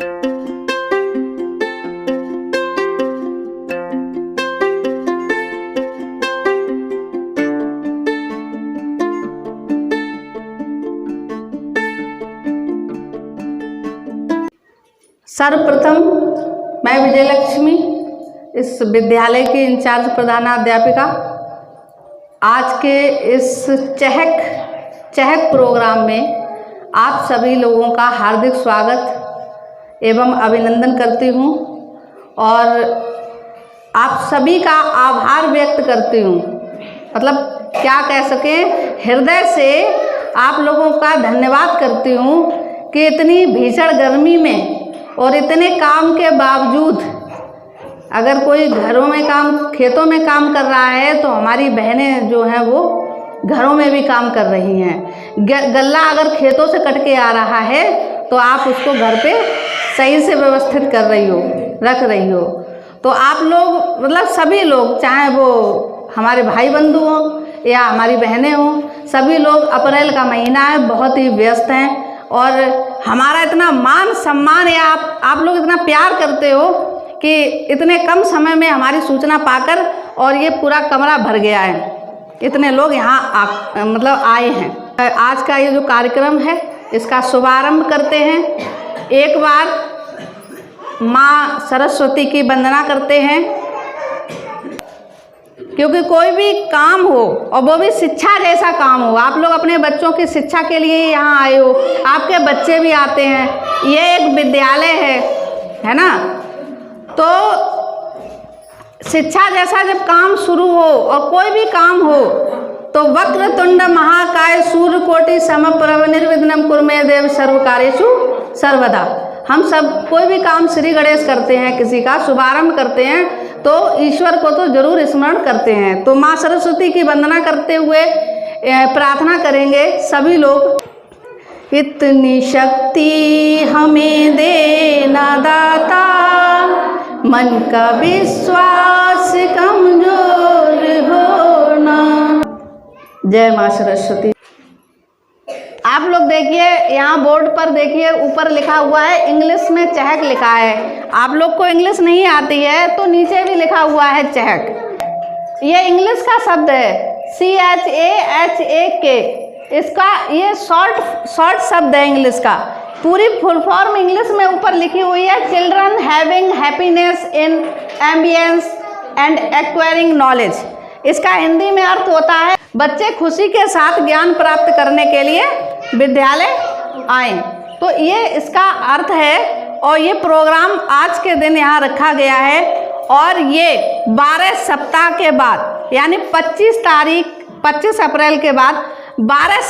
सर्वप्रथम मैं विजयलक्ष्मी, इस विद्यालय की इंचार्ज प्रधानाध्यापिका, आज के इस चहक प्रोग्राम में आप सभी लोगों का हार्दिक स्वागत एवं अभिनंदन करती हूँ और आप सभी का आभार व्यक्त करती हूँ। मतलब क्या कह सके, हृदय से आप लोगों का धन्यवाद करती हूँ कि इतनी भीषण गर्मी में और इतने काम के बावजूद, अगर कोई घरों में काम, खेतों में काम कर रहा है तो हमारी बहनें जो हैं वो घरों में भी काम कर रही हैं। गल्ला अगर खेतों से कट के आ रहा है तो आप उसको घर पे सही से व्यवस्थित कर रही हो, रख रही हो। तो आप लोग, मतलब सभी लोग, चाहे वो हमारे भाई बंधु हों या हमारी बहनें हों, सभी लोग अप्रैल का महीना है, बहुत ही व्यस्त हैं और हमारा इतना मान सम्मान या आप लोग इतना प्यार करते हो कि इतने कम समय में हमारी सूचना पाकर और ये पूरा कमरा भर गया है, इतने लोग यहाँ मतलब आए हैं। आज का ये जो कार्यक्रम है इसका शुभारंभ करते हैं। एक बार माँ सरस्वती की वंदना करते हैं, क्योंकि कोई भी काम हो और वो भी शिक्षा जैसा काम हो, आप लोग अपने बच्चों की शिक्षा के लिए यहाँ आए हो, आपके बच्चे भी आते हैं, ये एक विद्यालय है ना। तो शिक्षा जैसा जब काम शुरू हो और कोई भी काम हो तो वक्रतुंड महाकाय सूर्यकोटि समप्रभ निर्विघ्नं कुरु देव सर्वकार्येषु सर्वदा। हम सब कोई भी काम श्री गणेश करते हैं, किसी का शुभारंभ करते हैं तो ईश्वर को तो जरूर स्मरण करते हैं। तो माँ सरस्वती की वंदना करते हुए प्रार्थना करेंगे सभी लोग। इतनी शक्ति हमें देना दाता, मन का विश्वास कमजोर होना। जय माँ सरस्वती। आप लोग देखिए, यहाँ बोर्ड पर देखिए, ऊपर लिखा हुआ है, इंग्लिश में चहक लिखा है। आप लोग को इंग्लिश नहीं आती है तो नीचे भी लिखा हुआ है चहक। ये इंग्लिश का शब्द है, CHAHAK। इसका ये शॉर्ट शब्द है इंग्लिश का। पूरी फुल फॉर्म इंग्लिश में ऊपर लिखी हुई है, children having happiness in ambience and acquiring knowledge. इसका हिंदी में अर्थ होता है बच्चे खुशी के साथ ज्ञान प्राप्त करने के लिए विद्यालय आए। तो ये इसका अर्थ है और ये प्रोग्राम आज के दिन यहाँ रखा गया है और ये 12 सप्ताह के बाद, यानी 25 अप्रैल के बाद 12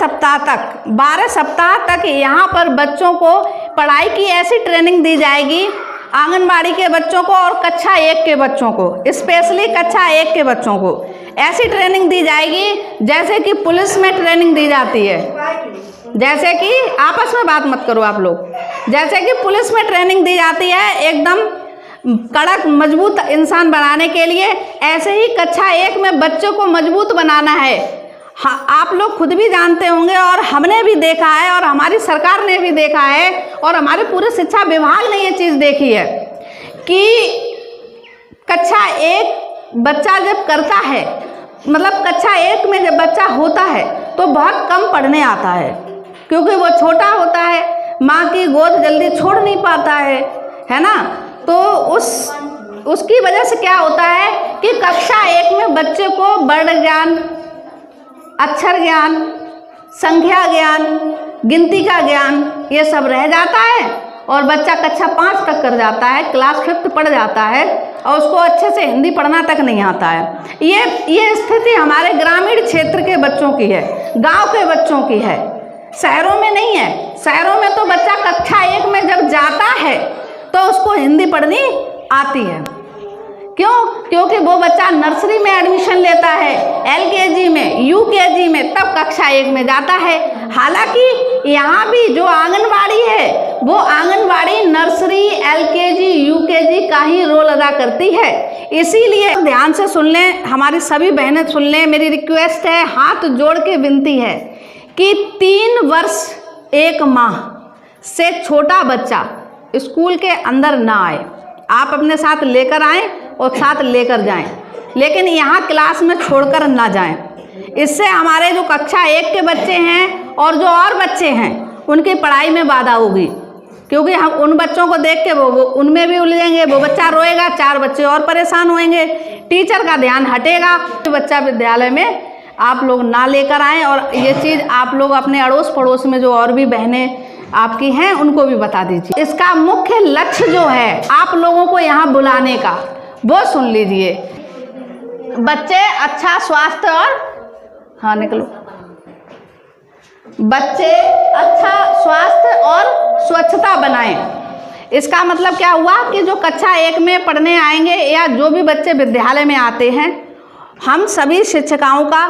सप्ताह तक यहाँ पर बच्चों को पढ़ाई की ऐसी ट्रेनिंग दी जाएगी, आंगनबाड़ी के बच्चों को और कक्षा 1 के बच्चों को, स्पेशली कक्षा 1 के बच्चों को ऐसी ट्रेनिंग दी जाएगी जैसे कि पुलिस में ट्रेनिंग दी जाती है। जैसे कि आपस में बात मत करो आप लोग, जैसे कि पुलिस में ट्रेनिंग दी जाती है एकदम कड़क मजबूत इंसान बनाने के लिए, ऐसे ही कक्षा 1 में बच्चों को मजबूत बनाना है। हाँ, आप लोग खुद भी जानते होंगे और हमने भी देखा है और हमारी सरकार ने भी देखा है और हमारे पूरे शिक्षा विभाग ने ये चीज़ देखी है कि कक्षा 1 बच्चा जब करता है, मतलब कक्षा 1 में जब बच्चा होता है तो बहुत कम पढ़ने आता है, क्योंकि वो छोटा होता है, माँ की गोद जल्दी छोड़ नहीं पाता है ना। तो उसकी वजह से क्या होता है कि कक्षा 1 में बच्चे को वर्ण ज्ञान, अक्षर ज्ञान, संख्या ज्ञान, गिनती का ज्ञान ये सब रह जाता है और बच्चा कक्षा 5 तक कर जाता है, क्लास 5 पढ़ जाता है और उसको अच्छे से हिंदी पढ़ना तक नहीं आता है। ये स्थिति हमारे ग्रामीण क्षेत्र के बच्चों की है, गांव के बच्चों की है, शहरों में नहीं है। शहरों में तो बच्चा कक्षा 1 में जब जाता है तो उसको हिंदी पढ़नी आती है। क्यों? क्योंकि वो बच्चा नर्सरी में एडमिशन लेता है, LKG में, UKG में, तब कक्षा 1 में जाता है। हालांकि यहाँ भी जो आंगनबाड़ी है वो आंगनबाड़ी नर्सरी, LKG, UKG का ही रोल अदा करती है। इसीलिए ध्यान से सुन लें, हमारी सभी बहनें सुन लें, मेरी रिक्वेस्ट है, हाथ जोड़ के विनती है कि 3 वर्ष 1 माह से छोटा बच्चा स्कूल के अंदर ना आए। आप अपने साथ लेकर आएँ और साथ लेकर जाएं, लेकिन यहाँ क्लास में छोड़कर ना जाएं। इससे हमारे जो कक्षा 1 के बच्चे हैं और जो और बच्चे हैं उनकी पढ़ाई में बाधा होगी, क्योंकि हम उन बच्चों को देख के वो उनमें भी उलझेंगे, वो बच्चा रोएगा, 4 बच्चे और परेशान होंगे, टीचर का ध्यान हटेगा। बच्चा विद्यालय में आप लोग ना लेकर आएँ। और ये चीज़ आप लोग अपने अड़ोस पड़ोस में जो और भी बहनें आपकी हैं उनको भी बता दीजिए। इसका मुख्य लक्ष्य जो है आप लोगों को यहाँ बुलाने का, वो सुन लीजिए। बच्चे अच्छा स्वास्थ्य और हाँ निकलो, बच्चे अच्छा स्वास्थ्य और स्वच्छता बनाएं। इसका मतलब क्या हुआ कि जो कक्षा 1 में पढ़ने आएंगे या जो भी बच्चे विद्यालय में आते हैं, हम सभी शिक्षिकाओं का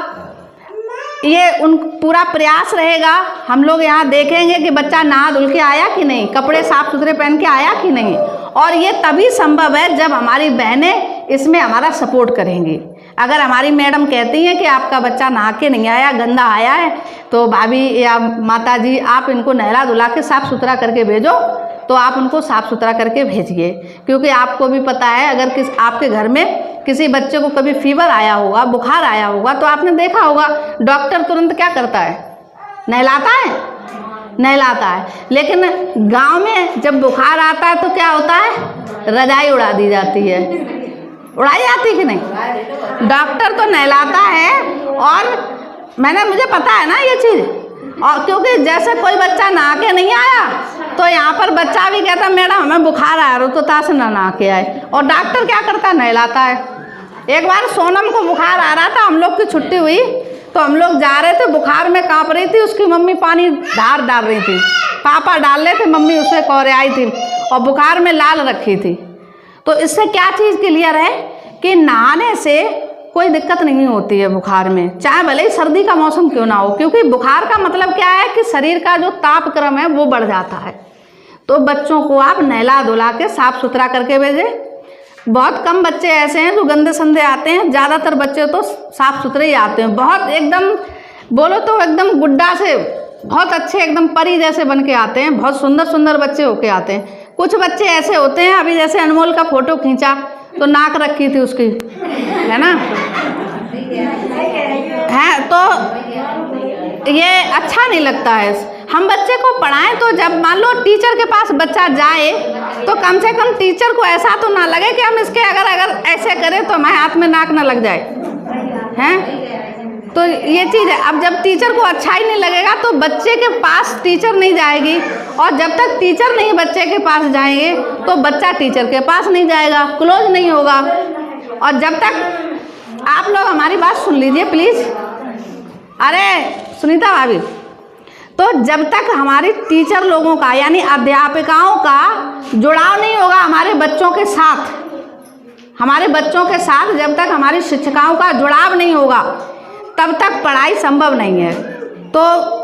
ये पूरा प्रयास रहेगा। हम लोग यहाँ देखेंगे कि बच्चा नहा धुल के आया कि नहीं, कपड़े साफ सुथरे पहन के आया कि नहीं, और ये तभी संभव है जब हमारी बहनें इसमें हमारा सपोर्ट करेंगी। अगर हमारी मैडम कहती हैं कि आपका बच्चा नहा के नहीं आया, गंदा आया है, तो भाभी या माता जी आप इनको नहला धुला के साफ़ सुथरा करके भेजो, तो आप उनको साफ़ सुथरा करके भेजिए। क्योंकि आपको भी पता है अगर आपके घर में किसी बच्चे को कभी फीवर आया होगा, बुखार आया होगा, तो आपने देखा होगा डॉक्टर तुरंत क्या करता है, नहलाता है, नहलाता है। लेकिन गांव में जब बुखार आता है तो क्या होता है, रजाई उड़ा दी जाती है, उड़ाई जाती कि नहीं। डॉक्टर तो नहलाता है, और मुझे पता है ना ये चीज़। और क्योंकि जैसे कोई बच्चा नहा के नहीं आया तो यहाँ पर बच्चा भी कहता मैडम हमें बुखार आया, रो तो तासे ना नहा के आए, और डॉक्टर क्या करता है, नहलाता है। एक बार सोनम को बुखार आ रहा था, हम लोग की छुट्टी हुई तो हम लोग जा रहे थे, बुखार में काँप रही थी, उसकी मम्मी पानी धार डाल रही थी, पापा डाल रहे थे, मम्मी उसमें कौरे आई थी और बुखार में लाल रखी थी। तो इससे क्या चीज़ क्लियर है कि नहाने से कोई दिक्कत नहीं होती है बुखार में, चाहे भले ही सर्दी का मौसम क्यों ना हो, क्योंकि बुखार का मतलब क्या है कि शरीर का जो तापक्रम है वो बढ़ जाता है। तो बच्चों को आप नहला धुला के साफ़ सुथरा करके भेजें। बहुत कम बच्चे ऐसे हैं जो गंदे संदे आते हैं, ज़्यादातर बच्चे तो साफ़ सुथरे ही आते हैं। बहुत एकदम बोलो तो एकदम गुड्डा से बहुत अच्छे एकदम परी जैसे बन के आते हैं, बहुत सुंदर सुंदर बच्चे होके आते हैं। कुछ बच्चे ऐसे होते हैं, अभी जैसे अनमोल का फ़ोटो खींचा तो नाक रखी थी उसकी, है ना, है, तो ये अच्छा नहीं लगता है। हम बच्चे को पढ़ाएं तो जब मान लो टीचर के पास बच्चा जाए तो कम से कम टीचर को ऐसा तो ना लगे कि हम इसके अगर ऐसे करें तो हमारे हाथ में नाक ना लग जाए, हैं। तो ये चीज़ है। अब जब टीचर को अच्छा ही नहीं लगेगा तो बच्चे के पास टीचर नहीं जाएगी, और जब तक टीचर नहीं बच्चे के पास जाएंगे तो बच्चा टीचर के पास नहीं जाएगा, क्लोज नहीं होगा। और जब तक आप लोग हमारी बात सुन लीजिए प्लीज़, अरे सुनीता भाभी, तो जब तक हमारी टीचर लोगों का यानी अध्यापिकाओं का जुड़ाव नहीं होगा हमारे बच्चों के साथ, हमारे बच्चों के साथ जब तक हमारी शिक्षिकाओं का जुड़ाव नहीं होगा तब तक पढ़ाई संभव नहीं है। तो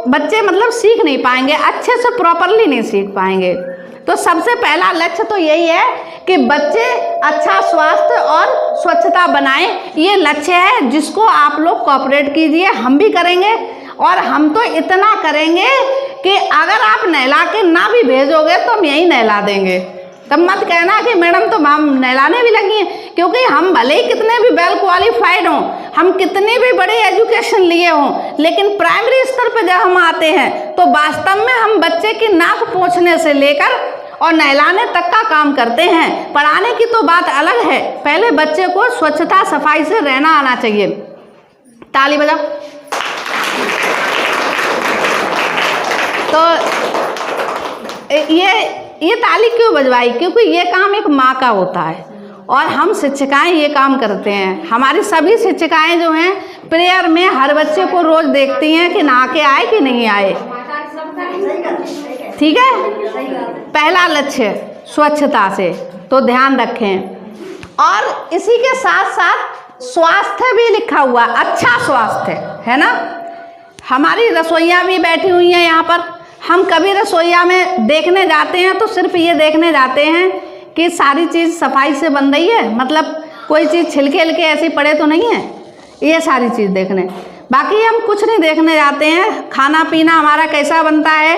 बच्चे मतलब सीख नहीं पाएंगे, अच्छे से प्रॉपरली नहीं सीख पाएंगे। तो सबसे पहला लक्ष्य तो यही है कि बच्चे अच्छा स्वास्थ्य और स्वच्छता बनाएं। ये लक्ष्य है जिसको आप लोग कोऑपरेट कीजिए, हम भी करेंगे। और हम तो इतना करेंगे कि अगर आप नहला के ना भी भेजोगे तो हम यहीं नहला देंगे। तब मत कहना कि मैडम तो हम नहलाने भी लगी हैं, क्योंकि हम भले ही कितने भी वेल क्वालिफाइड हों, हम कितनी भी बड़ी एजुकेशन लिए हों, लेकिन प्राइमरी स्तर पर जब हम आते हैं तो वास्तव में हम बच्चे की नाक पोंछने से लेकर और नहलाने तक का काम करते हैं। पढ़ाने की तो बात अलग है, पहले बच्चे को स्वच्छता सफाई से रहना आना चाहिए। ताली बजाओ। तो ये ताली क्यों बजवाई, क्योंकि ये काम एक माँ का होता है और हम शिक्षिकाएं ये काम करते हैं। हमारी सभी शिक्षिकाएं जो हैं प्रेयर में हर बच्चे को रोज देखती हैं कि नहा के आए कि नहीं आए, ठीक है। पहला लक्ष्य स्वच्छता से तो ध्यान रखें, और इसी के साथ साथ स्वास्थ्य भी लिखा हुआ, अच्छा स्वास्थ्य है ना। हमारी रसोइयाँ भी बैठी हुई हैं यहाँ पर। हम कभी रसोइया में देखने जाते हैं तो सिर्फ ये देखने जाते हैं कि सारी चीज़ सफाई से बन रही है, मतलब कोई चीज़ छिलके हिलके ऐसी पड़े तो नहीं है, ये सारी चीज़ देखने। बाकी हम कुछ नहीं देखने जाते हैं, खाना पीना हमारा कैसा बनता है,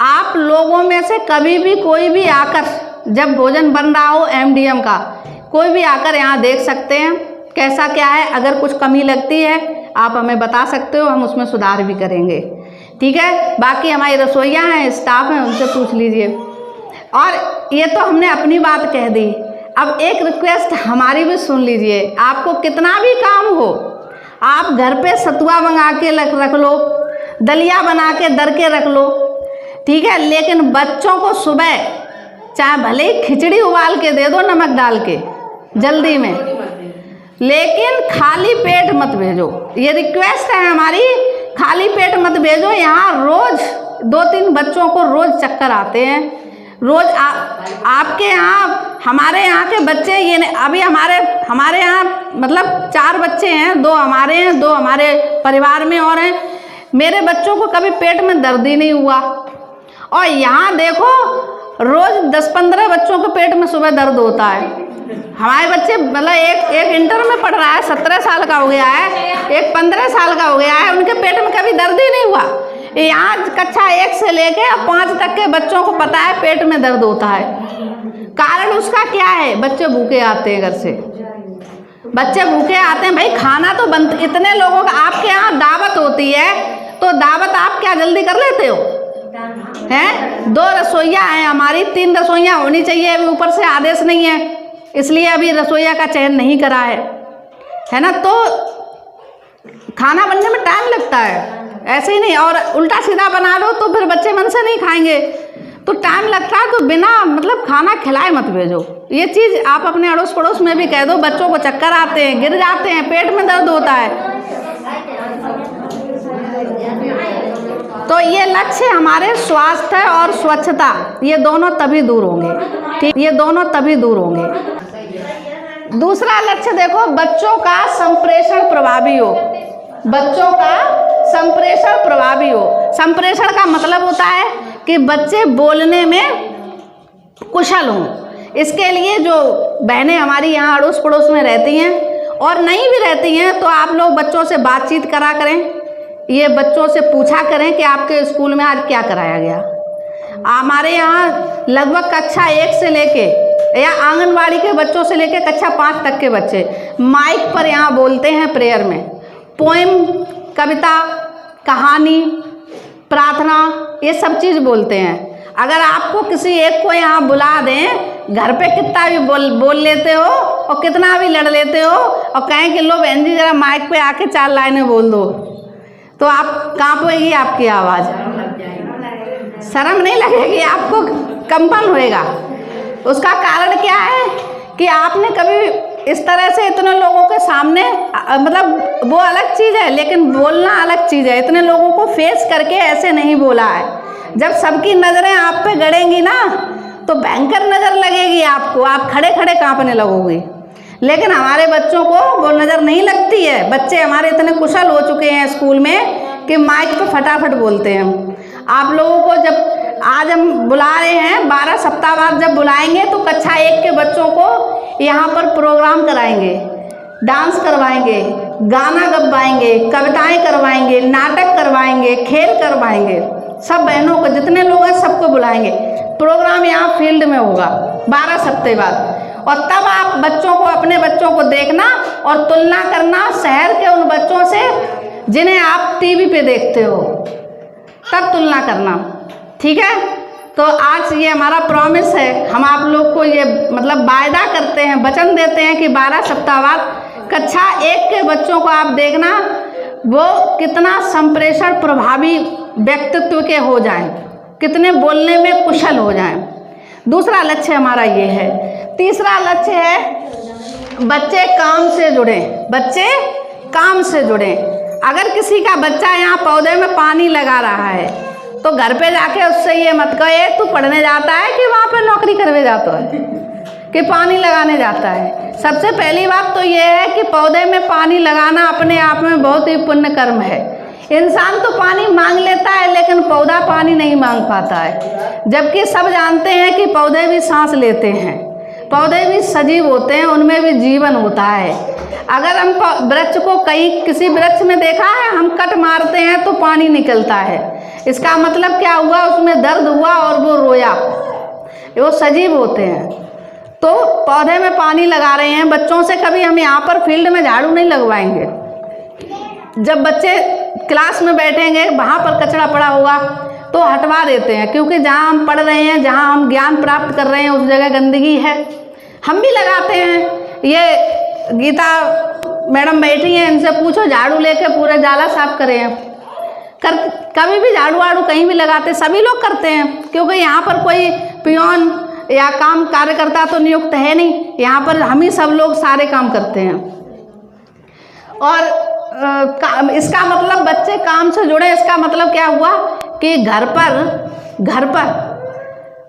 आप लोगों में से कभी भी कोई भी आकर, जब भोजन बन रहा हो एमडीएम का, कोई भी आकर यहाँ देख सकते हैं कैसा क्या है। अगर कुछ कमी लगती है आप हमें बता सकते हो, हम उसमें सुधार भी करेंगे, ठीक है। बाकी हमारी रसोइया हैं, स्टाफ हैं, उनसे पूछ लीजिए। और ये तो हमने अपनी बात कह दी, अब एक रिक्वेस्ट हमारी भी सुन लीजिए। आपको कितना भी काम हो, आप घर पे सतुआ मंगा के रख लो, दलिया बना के दर के रख लो, ठीक है, लेकिन बच्चों को सुबह चाहे भले ही खिचड़ी उबाल के दे दो नमक डाल के जल्दी में, लेकिन खाली पेट मत भेजो। ये रिक्वेस्ट है हमारी, खाली पेट मत भेजो। यहाँ रोज 2-3 बच्चों को रोज चक्कर आते हैं, रोज आपके यहाँ, हमारे यहाँ के बच्चे ये अभी हमारे यहाँ मतलब 4 बच्चे हैं, 2 हमारे हैं, 2 हमारे परिवार में और हैं। मेरे बच्चों को कभी पेट में दर्द ही नहीं हुआ, और यहाँ देखो रोज 10-15 बच्चों को पेट में सुबह दर्द होता है। हमारे बच्चे मतलब एक इंटर में पढ़ रहा है, 17 साल का हो गया है, एक 15 साल का हो गया है, उनके पेट में कभी दर्द ही नहीं हुआ। यहाँ कक्षा 1 से लेके 5 तक के बच्चों को पता है पेट में दर्द होता है। कारण उसका क्या है? बच्चे भूखे आते हैं घर से, बच्चे भूखे आते हैं। भाई खाना तो बन, इतने लोगों का आपके यहाँ दावत होती है, तो दावत आप क्या जल्दी कर लेते हो? हैं 2 रसोइया हैं हमारी, 3 रसोइया होनी चाहिए, अभी ऊपर से आदेश नहीं है, इसलिए अभी रसोइया का चयन नहीं करा है ना। तो खाना बनने में टाइम लगता है, ऐसे ही नहीं, और उल्टा सीधा बना लो तो फिर बच्चे मन से नहीं खाएंगे, तो टाइम लगता है। तो बिना मतलब खाना खिलाए मत भेजो। ये चीज़ आप अपने अड़ोस पड़ोस में भी कह दो, बच्चों को चक्कर आते हैं, गिर जाते हैं, पेट में दर्द होता है। तो ये लक्ष्य हमारे स्वास्थ्य और स्वच्छता, ये दोनों तभी दूर होंगे, ठीक, ये दोनों तभी दूर होंगे। दूसरा लक्ष्य देखो, बच्चों का संप्रेषण प्रभावी हो, बच्चों का संप्रेषण प्रभावी हो। संप्रेषण का मतलब होता है कि बच्चे बोलने में कुशल हों। इसके लिए जो बहनें हमारी यहाँ अड़ोस पड़ोस में रहती हैं और नहीं भी रहती हैं, तो आप लोग बच्चों से बातचीत करा करें, ये बच्चों से पूछा करें कि आपके स्कूल में आज क्या कराया गया। हमारे यहाँ लगभग कक्षा 1 से लेके या आंगनवाड़ी के बच्चों से लेके कक्षा 5 तक के बच्चे माइक पर यहाँ बोलते हैं प्रेयर में, पोएम, कविता, कहानी, प्रार्थना, ये सब चीज़ बोलते हैं। अगर आपको किसी एक को यहाँ बुला दें, घर पे कितना भी बोल लेते हो और कितना भी लड़ लेते हो और कहें कि लो बहन जी जरा माइक पे आके 4 लाइनें बोल दो, तो आप कांपेगी आपकी आवाज़, शर्म नहीं लगेगी, आपको कंपन होएगा। उसका कारण क्या है कि आपने कभी इस तरह से इतने लोगों के सामने, मतलब वो अलग चीज़ है लेकिन बोलना अलग चीज़ है, इतने लोगों को फेस करके ऐसे नहीं बोला है। जब सबकी नज़रें आप पे गड़ेंगी ना, तो भयंकर नज़र लगेगी आपको, आप खड़े खड़े कांपने लगोगे। लेकिन हमारे बच्चों को वो नज़र नहीं लगती है। बच्चे हमारे इतने कुशल हो चुके हैं स्कूल में कि माइक पे फटाफट बोलते हैं। आप लोगों को जब आज हम बुला रहे हैं, 12 सप्ताह बाद जब बुलाएंगे तो कक्षा 1 के बच्चों को यहाँ पर प्रोग्राम कराएंगे, डांस करवाएंगे, गाना गवाएंगे, कविताएं करवाएंगे, नाटक करवाएंगे, खेल करवाएंगे। सब बहनों को, जितने लोग हैं सबको बुलाएंगे। प्रोग्राम यहाँ फील्ड में होगा 12 सप्ताह बाद, और तब आप बच्चों को, अपने बच्चों को देखना और तुलना करना शहर के उन बच्चों से जिन्हें आप टीवी पे देखते हो, तब तुलना करना, ठीक है। तो आज ये हमारा प्रॉमिस है, हम आप लोग को ये मतलब वायदा करते हैं, वचन देते हैं कि 12 सप्ताह बाद कक्षा 1 के बच्चों को आप देखना वो कितना संप्रेषण प्रभावी व्यक्तित्व के हो जाएं, कितने बोलने में कुशल हो जाएं। दूसरा लक्ष्य हमारा ये है। तीसरा लक्ष्य है बच्चे काम से जुड़ें, बच्चे काम से जुड़ें। अगर किसी का बच्चा यहाँ पौधे में पानी लगा रहा है तो घर पे जाके उससे ये मत कहे तू पढ़ने जाता है कि वहाँ पे नौकरी करने जाता है कि पानी लगाने जाता है। सबसे पहली बात तो ये है कि पौधे में पानी लगाना अपने आप में बहुत ही पुण्य कर्म है। इंसान तो पानी मांग लेता है लेकिन पौधा पानी नहीं मांग पाता है, जबकि सब जानते हैं कि पौधे भी सांस लेते हैं। पौधे भी सजीव होते हैं, उनमें भी जीवन होता है। अगर हम वृक्ष को किसी वृक्ष में देखा है, हम कट मारते हैं तो पानी निकलता है, इसका मतलब क्या हुआ, उसमें दर्द हुआ और वो रोया, वो सजीव होते हैं। तो पौधे में पानी लगा रहे हैं। बच्चों से कभी हम यहाँ पर फील्ड में झाड़ू नहीं लगवाएंगे। जब बच्चे क्लास में बैठेंगे, वहाँ पर कचरा पड़ा होगा तो हटवा देते हैं, क्योंकि जहाँ हम पढ़ रहे हैं, जहाँ हम ज्ञान प्राप्त कर रहे हैं, उस जगह गंदगी है, हम भी लगाते हैं। ये गीता मैडम बैठी हैं, इनसे पूछो, झाड़ू लेके पूरा जाला साफ करे हैं, कभी भी झाड़ू वाड़ू कहीं भी लगाते, सभी लोग करते हैं, क्योंकि यहाँ पर कोई पियोन या काम कार्यकर्ता तो नियुक्त है नहीं, यहाँ पर हम ही सब लोग सारे काम करते हैं। और इसका मतलब बच्चे काम से जुड़े, इसका मतलब क्या हुआ कि घर पर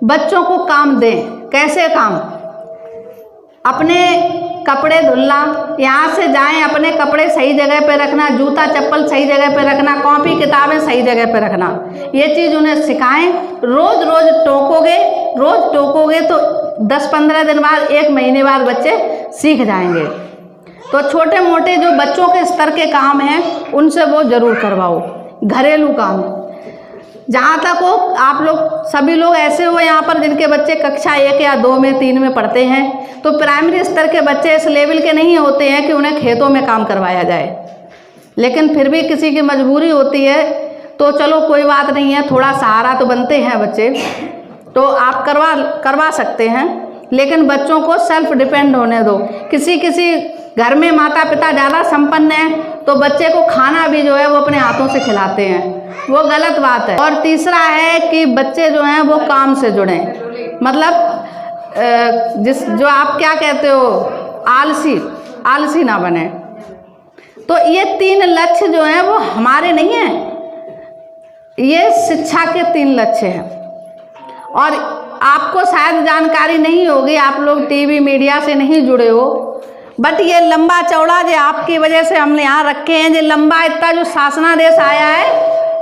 बच्चों को काम दें। कैसे काम? अपने कपड़े धुलना, यहाँ से जाएं अपने कपड़े सही जगह पे रखना, जूता चप्पल सही जगह पे रखना, कॉपी किताबें सही जगह पे रखना, ये चीज़ उन्हें सिखाएं। रोज़ टोकोगे तो 10-15 दिन बाद, 1 महीने बाद बच्चे सीख जाएंगे। तो छोटे मोटे जो बच्चों के स्तर के काम हैं, उनसे वो ज़रूर करवाओ। घरेलू काम, जहाँ तक हो, आप लोग सभी लोग ऐसे हो यहाँ पर जिनके बच्चे कक्षा 1 या 2 में 3 में पढ़ते हैं, तो प्राइमरी स्तर के बच्चे इस लेवल के नहीं होते हैं कि उन्हें खेतों में काम करवाया जाए, लेकिन फिर भी किसी की मजबूरी होती है तो चलो कोई बात नहीं है, थोड़ा सहारा तो बनते हैं बच्चे, तो आप करवा सकते हैं। लेकिन बच्चों को सेल्फ डिपेंड होने दो। किसी घर में माता पिता ज़्यादा संपन्न हैं तो बच्चे को खाना भी जो है वो अपने हाथों से खिलाते हैं, वो गलत बात है। और तीसरा है कि बच्चे जो हैं वो काम से जुड़ें, मतलब जो आप क्या कहते हो, आलसी ना बने। तो ये 3 लक्ष्य जो हैं वो हमारे नहीं हैं, ये शिक्षा के 3 लक्ष्य हैं। और आपको शायद जानकारी नहीं होगी, आप लोग टीवी मीडिया से नहीं जुड़े हो, बट ये लंबा चौड़ा जो आपकी वजह से हमने यहाँ रखे हैं, जो लंबा इतना जो शासनादेश आया है,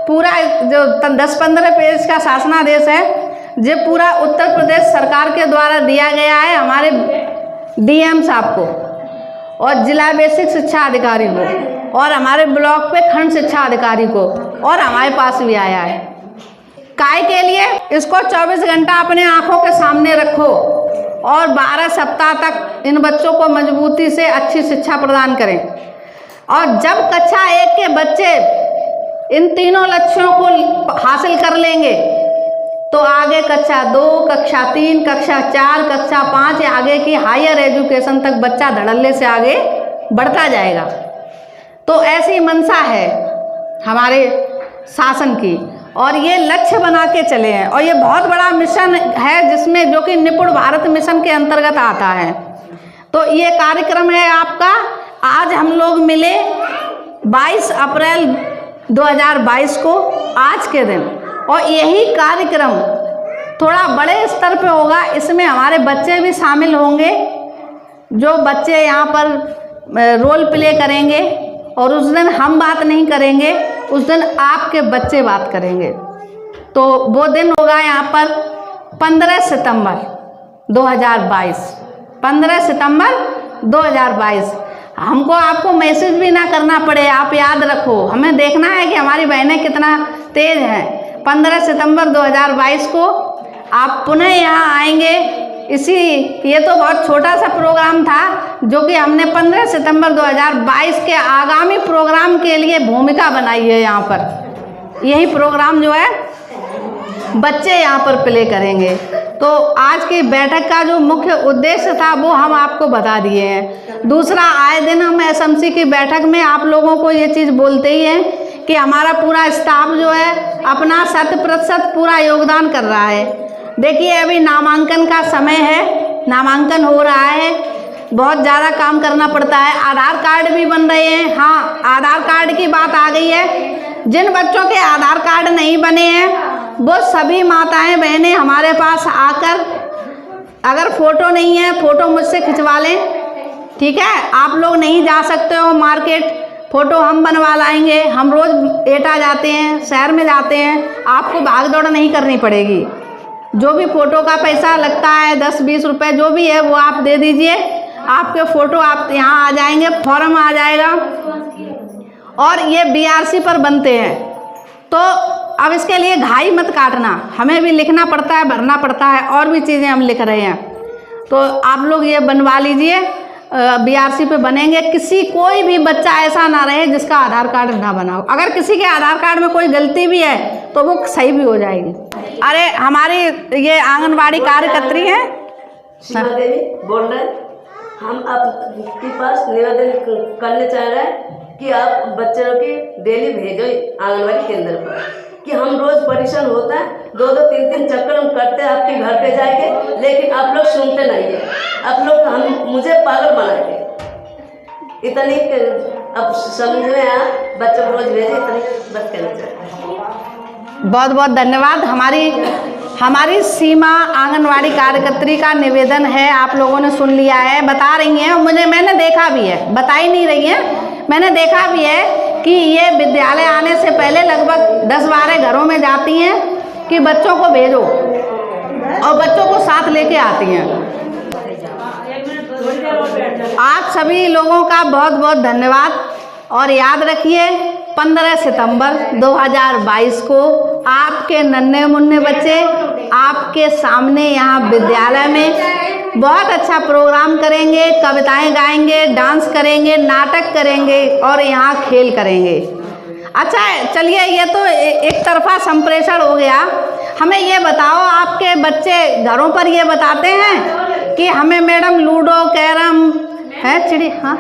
पूरा जो 10-15 पेज का शासनादेश है, जो पूरा उत्तर प्रदेश सरकार के द्वारा दिया गया है हमारे डीएम साहब को और जिला बेसिक शिक्षा अधिकारी को और हमारे ब्लॉक पे खंड शिक्षा अधिकारी को, और हमारे पास भी आया है। काय के लिए? इसको 24 घंटा अपने आँखों के सामने रखो और 12 सप्ताह तक इन बच्चों को मजबूती से अच्छी शिक्षा प्रदान करें। और जब कक्षा 1 के बच्चे इन तीनों लक्ष्यों को हासिल कर लेंगे तो आगे कक्षा 2, कक्षा 3, कक्षा 4, कक्षा 5 या आगे की हायर एजुकेशन तक बच्चा धड़ल्ले से आगे बढ़ता जाएगा। तो ऐसी मंशा है हमारे शासन की और ये लक्ष्य बना के चले हैं। और ये बहुत बड़ा मिशन है जिसमें जो कि निपुण भारत मिशन के अंतर्गत आता है। तो ये कार्यक्रम है आपका। आज हम लोग मिले 22 अप्रैल 2022 को, आज के दिन, और यही कार्यक्रम थोड़ा बड़े स्तर पे होगा। इसमें हमारे बच्चे भी शामिल होंगे, जो बच्चे यहाँ पर रोल प्ले करेंगे। और उस दिन हम बात नहीं करेंगे, उस दिन आपके बच्चे बात करेंगे। तो वो दिन होगा यहाँ पर 15 सितंबर 2022। 15 सितंबर 2022। हमको आपको मैसेज भी ना करना पड़े, आप याद रखो। हमें देखना है कि हमारी बहनें कितना तेज हैं। 15 सितंबर 2022 को आप पुनः यहाँ आएंगे। ये तो बहुत छोटा सा प्रोग्राम था जो कि हमने 15 सितंबर 2022 के आगामी प्रोग्राम के लिए भूमिका बनाई है। यहाँ पर यही प्रोग्राम जो है बच्चे यहाँ पर प्ले करेंगे। तो आज की बैठक का जो मुख्य उद्देश्य था वो हम आपको बता दिए हैं। दूसरा, आए दिन हम एसएमसी की बैठक में आप लोगों को ये चीज़ बोलते ही हैं कि हमारा पूरा स्टाफ जो है अपना 100% पूरा योगदान कर रहा है। देखिए, अभी नामांकन का समय है, नामांकन हो रहा है, बहुत ज़्यादा काम करना पड़ता है। आधार कार्ड भी बन रहे हैं। हाँ, आधार कार्ड की बात आ गई है। जिन बच्चों के आधार कार्ड नहीं बने हैं वो सभी माताएं बहनें हमारे पास आकर, अगर फ़ोटो नहीं है, फ़ोटो मुझसे खिंचवा लें, ठीक है। आप लोग नहीं जा सकते हो मार्केट, फ़ोटो हम बनवा लाएंगे। हम रोज़ एटा जाते हैं, शहर में जाते हैं, आपको भाग दौड़ नहीं करनी पड़ेगी। जो भी फ़ोटो का पैसा लगता है 10-20 रुपये जो भी है वो आप दे दीजिए। आपके फ़ोटो आप यहाँ आ जाएंगे, फॉर्म आ जाएगा और ये BRC पर बनते हैं। तो अब इसके लिए घाई मत काटना, हमें भी लिखना पड़ता है, भरना पड़ता है, और भी चीज़ें हम लिख रहे हैं। तो आप लोग ये बनवा लीजिए, BRC पे बनेंगे। कोई भी बच्चा ऐसा ना रहे जिसका आधार कार्ड ना बना हो। अगर किसी के आधार कार्ड में कोई गलती भी है तो वो सही भी हो जाएगी। अरे हमारी ये आंगनवाड़ी कार्यकर्त्री हैं, शिवा देवी बोल रहे हैं। हम आपके पास निवेदन करने चाह रहे हैं कि आप बच्चों की डेली भेजो आंगनवाड़ी केंद्र पर, कि हम रोज़ परेशान होते हैं, 2-2, 3-3 चक्कर हम करते हैं आपके घर पे जाके, लेकिन आप लोग सुनते नहीं है। आप लोग मुझे पागल बनाएंगे। इतनी अब समझ में आया, बच्चों को रोज भेजे, इतनी बात करनी चाहिए। बहुत बहुत धन्यवाद। हमारी सीमा आंगनवाड़ी कार्यकर्त्री का निवेदन है, आप लोगों ने सुन लिया है, बता रही हैं। मैंने देखा भी है, बता ही नहीं रही हैं, मैंने देखा भी है कि ये विद्यालय आने से पहले लगभग 10-12 घरों में जाती हैं कि बच्चों को भेजो, और बच्चों को साथ लेके आती हैं। आप सभी लोगों का बहुत बहुत धन्यवाद। और याद रखिए 15 सितंबर 2022 को आपके नन्हे मुन्ने बच्चे आपके सामने यहाँ विद्यालय में बहुत अच्छा प्रोग्राम करेंगे, कविताएं गाएंगे, डांस करेंगे, नाटक करेंगे और यहाँ खेल करेंगे। अच्छा चलिए, ये तो एक तरफा संप्रेषण हो गया। हमें ये बताओ, आपके बच्चे घरों पर ये बताते हैं कि हमें मैडम लूडो, कैरम है, चिड़ी, हाँ